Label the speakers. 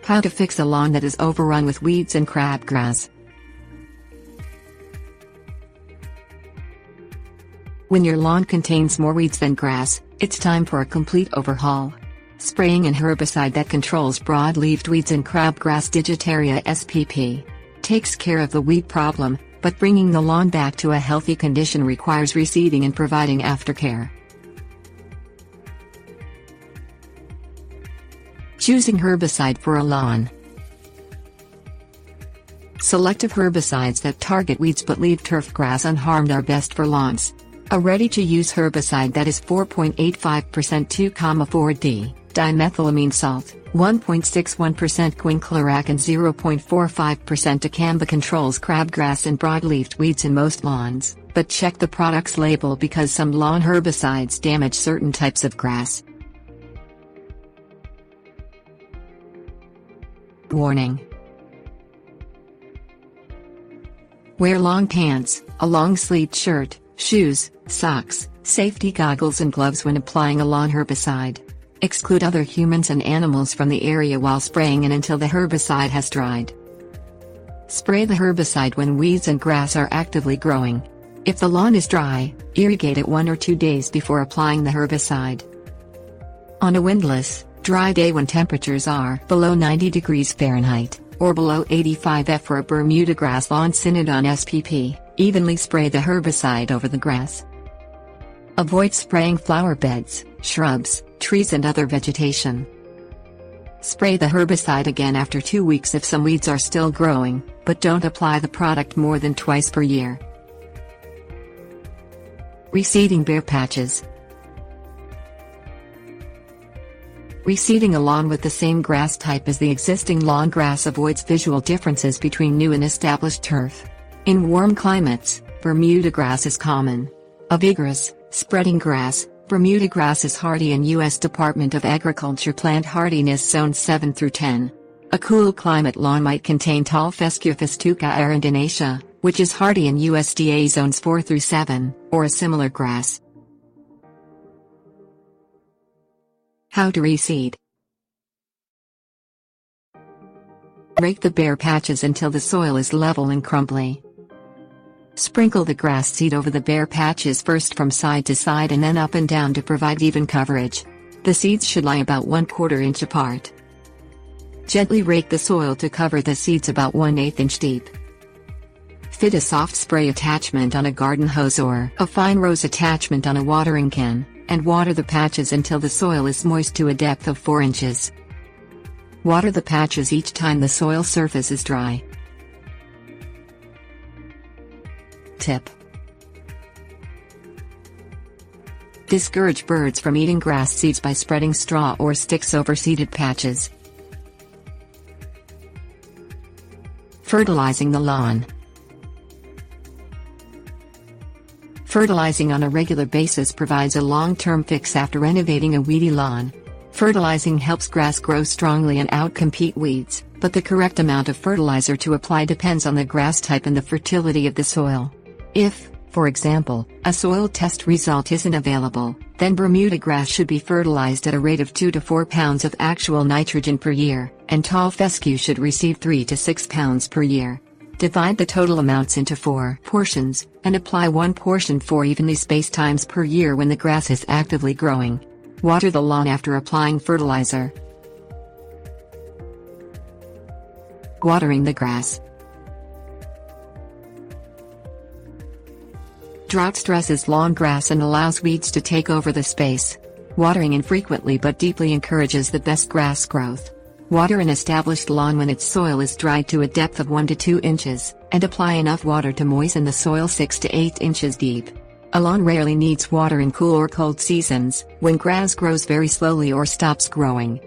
Speaker 1: How to fix a lawn that is overrun with weeds and crabgrass. When your lawn contains more weeds than grass, it's time for a complete overhaul. Spraying an herbicide that controls broad-leaved weeds and crabgrass Digitaria spp. Takes care of the weed problem, but bringing the lawn back to a healthy condition requires reseeding and providing aftercare. Choosing herbicide for a lawn. Selective herbicides that target weeds but leave turf grass unharmed are best for lawns. A ready-to-use herbicide that is 4.85% 2,4-D, dimethylamine salt, 1.61% quinclorac and 0.45% dicamba controls crabgrass and broadleafed weeds in most lawns, but check the product's label because some lawn herbicides damage certain types of grass. Warning. Wear long pants, a long-sleeved shirt, shoes, socks, safety goggles and gloves when applying a lawn herbicide. Exclude other humans and animals from the area while spraying and until the herbicide has dried. Spray the herbicide when weeds and grass are actively growing. If the lawn is dry, irrigate it 1 or 2 days before applying the herbicide. On a windless, dry day when temperatures are below 90 degrees Fahrenheit, or below 85 F for a Bermuda grass lawn Synodon spp, evenly spray the herbicide over the grass. Avoid spraying flower beds, shrubs, trees and other vegetation. Spray the herbicide again after 2 weeks if some weeds are still growing, but don't apply the product more than twice per year. Reseeding bare patches. Reseeding a lawn with the same grass type as the existing lawn grass avoids visual differences between new and established turf. In warm climates, Bermuda grass is common. A vigorous, spreading grass, Bermuda grass is hardy in U.S. Department of Agriculture Plant Hardiness Zones 7 through 10. A cool climate lawn might contain tall Fescue festuca arundinacea, which is hardy in USDA Zones 4 through 7, or a similar grass. How to reseed. Rake the bare patches until the soil is level and crumbly. Sprinkle the grass seed over the bare patches first from side to side and then up and down to provide even coverage. The seeds should lie about 1/4 inch apart. Gently rake the soil to cover the seeds about 1/8 inch deep. Fit a soft spray attachment on a garden hose or a fine rose attachment on a watering can, and water the patches until the soil is moist to a depth of 4 inches. Water the patches each time the soil surface is dry. Tip. Discourage birds from eating grass seeds by spreading straw or sticks over seeded patches. Fertilizing the lawn. Fertilizing on a regular basis provides a long-term fix after renovating a weedy lawn. Fertilizing helps grass grow strongly and outcompete weeds, but the correct amount of fertilizer to apply depends on the grass type and the fertility of the soil. If, for example, a soil test result isn't available, then Bermuda grass should be fertilized at a rate of 2 to 4 pounds of actual nitrogen per year, and tall fescue should receive 3 to 6 pounds per year. Divide the total amounts into 4 portions, and apply 1 portion 4 evenly spaced times per year when the grass is actively growing. Water the lawn after applying fertilizer. Watering the grass. Drought stresses lawn grass and allows weeds to take over the space. Watering infrequently but deeply encourages the best grass growth. Water an established lawn when its soil is dried to a depth of 1 to 2 inches, and apply enough water to moisten the soil 6 to 8 inches deep. A lawn rarely needs water in cool or cold seasons, when grass grows very slowly or stops growing.